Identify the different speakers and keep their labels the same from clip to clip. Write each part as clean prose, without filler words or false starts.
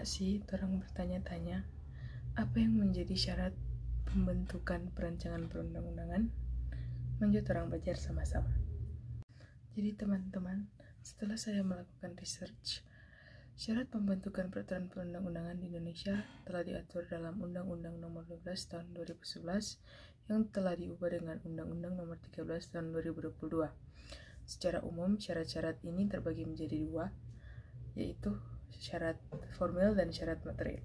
Speaker 1: Pernah sih orang bertanya-tanya, apa yang menjadi syarat pembentukan perancangan perundang-undangan? Lanjut orang belajar sama-sama. Jadi teman-teman, setelah saya melakukan research, syarat pembentukan peraturan perundang-undangan di Indonesia telah diatur dalam Undang-Undang Nomor 12 Tahun 2011 yang telah diubah dengan Undang-Undang Nomor 13 Tahun 2022. Secara umum, syarat-syarat ini terbagi menjadi dua, yaitu syarat formil dan syarat material.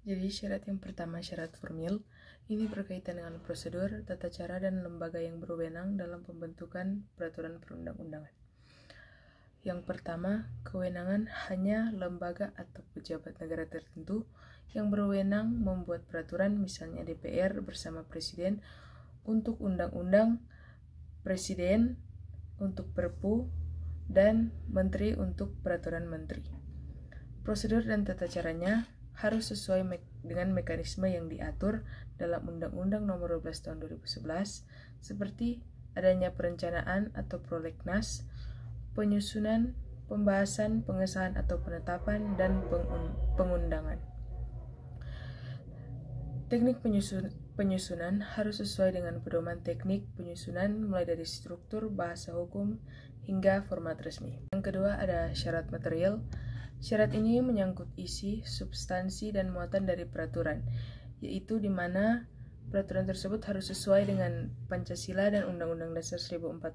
Speaker 1: Jadi syarat yang pertama, syarat formil, ini berkaitan dengan prosedur, tata cara, dan lembaga yang berwenang dalam pembentukan peraturan perundang-undangan. Yang pertama, kewenangan hanya lembaga atau pejabat negara tertentu yang berwenang membuat peraturan, misalnya DPR bersama Presiden untuk undang-undang, Presiden untuk Perpu, dan Menteri untuk peraturan Menteri. Prosedur dan tata caranya harus sesuai dengan mekanisme yang diatur dalam Undang-Undang Nomor 12 Tahun 2011, seperti adanya perencanaan atau prolegnas, penyusunan, pembahasan, pengesahan atau penetapan, dan pengundangan. Teknik penyusunan harus sesuai dengan pedoman teknik penyusunan mulai dari struktur, bahasa hukum, hingga format resmi. Yang kedua ada syarat material. Syarat ini menyangkut isi, substansi, dan muatan dari peraturan, yaitu di mana peraturan tersebut harus sesuai dengan Pancasila dan Undang-Undang Dasar 1945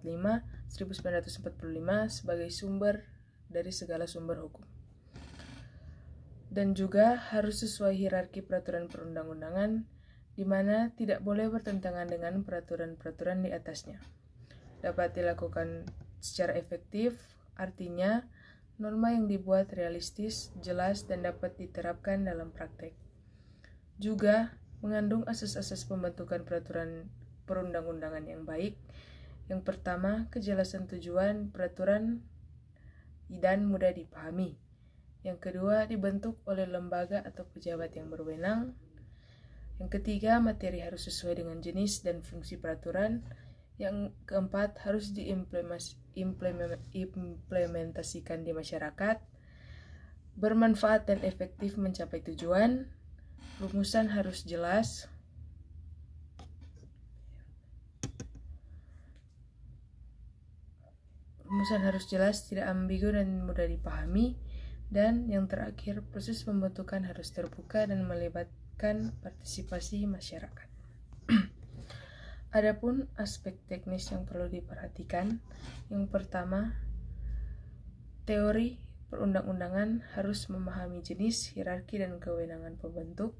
Speaker 1: sebagai sumber dari segala sumber hukum. Dan juga harus sesuai hierarki peraturan perundang-undangan, di mana tidak boleh bertentangan dengan peraturan-peraturan di atasnya. Dapat dilakukan secara efektif, artinya norma yang dibuat realistis, jelas, dan dapat diterapkan dalam praktek. Juga mengandung asas-asas pembentukan peraturan perundang-undangan yang baik. Yang pertama, kejelasan tujuan peraturan dan mudah dipahami. Yang kedua, dibentuk oleh lembaga atau pejabat yang berwenang. Yang ketiga, materi harus sesuai dengan jenis dan fungsi peraturan. Yang keempat, harus diimplementasikan di masyarakat, bermanfaat dan efektif mencapai tujuan, rumusan harus jelas, tidak ambigu dan mudah dipahami, dan yang terakhir, proses pembentukan harus terbuka dan melibatkan partisipasi masyarakat. Adapun aspek teknis yang perlu diperhatikan, yang pertama, teori perundang-undangan harus memahami jenis, hierarki, dan kewenangan pembentuk.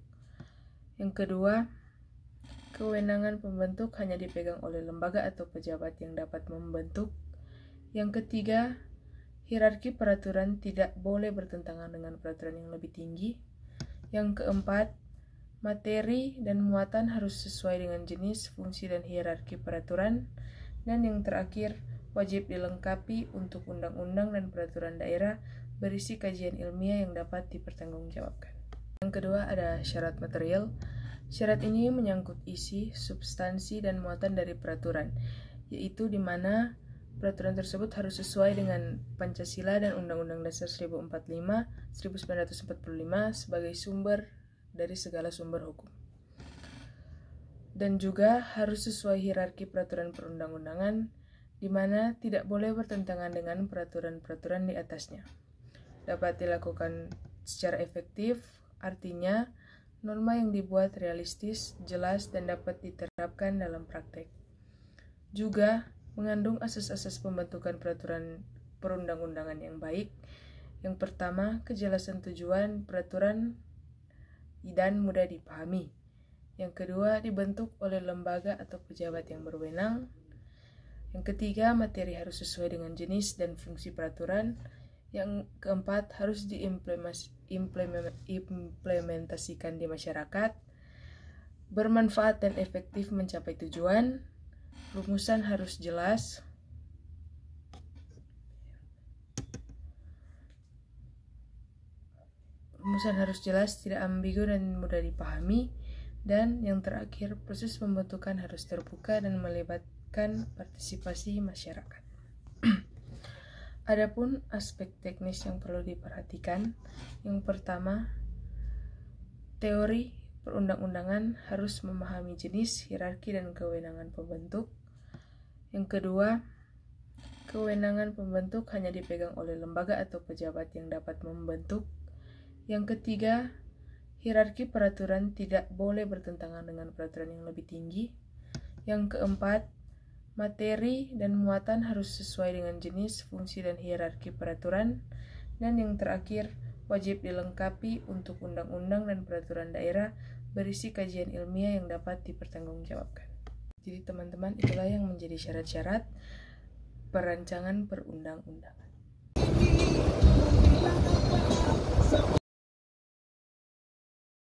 Speaker 1: Yang kedua, kewenangan pembentuk hanya dipegang oleh lembaga atau pejabat yang dapat membentuk. Yang ketiga, hierarki peraturan tidak boleh bertentangan dengan peraturan yang lebih tinggi. Yang keempat, materi dan muatan harus sesuai dengan jenis, fungsi, dan hierarki peraturan. Dan yang terakhir, wajib dilengkapi untuk undang-undang dan peraturan daerah berisi kajian ilmiah yang dapat dipertanggungjawabkan. Yang kedua ada syarat material. Syarat ini menyangkut isi, substansi, dan muatan dari peraturan, yaitu di mana peraturan tersebut harus sesuai dengan Pancasila dan Undang-Undang Dasar 1945 sebagai sumber dari segala sumber hukum. Dan juga harus sesuai hierarki peraturan perundang-undangan, di mana tidak boleh bertentangan dengan peraturan-peraturan di atasnya. Dapat dilakukan secara efektif, artinya norma yang dibuat realistis, jelas, dan dapat diterapkan dalam praktek. Juga mengandung asas-asas pembentukan peraturan perundang-undangan yang baik. Yang pertama, kejelasan tujuan peraturan dan mudah dipahami. Yang kedua, dibentuk oleh lembaga atau pejabat yang berwenang. Yang ketiga, materi harus sesuai dengan jenis dan fungsi peraturan. Yang keempat, harus diimplementasikan di masyarakat, bermanfaat dan efektif mencapai tujuan, rumusan harus jelas, tidak ambigu dan mudah dipahami, dan yang terakhir, proses pembentukan harus terbuka dan melibatkan partisipasi masyarakat. Adapun aspek teknis yang perlu diperhatikan, yang pertama, teori perundang-undangan harus memahami jenis, hierarki, dan kewenangan pembentuk. Yang kedua, kewenangan pembentuk hanya dipegang oleh lembaga atau pejabat yang dapat membentuk. Yang ketiga, hierarki peraturan tidak boleh bertentangan dengan peraturan yang lebih tinggi. Yang keempat, materi dan muatan harus sesuai dengan jenis, fungsi, dan hierarki peraturan. Dan yang terakhir, wajib dilengkapi untuk undang-undang dan peraturan daerah berisi kajian ilmiah yang dapat dipertanggungjawabkan. Jadi teman-teman, itulah yang menjadi syarat-syarat perancangan perundang-undangan.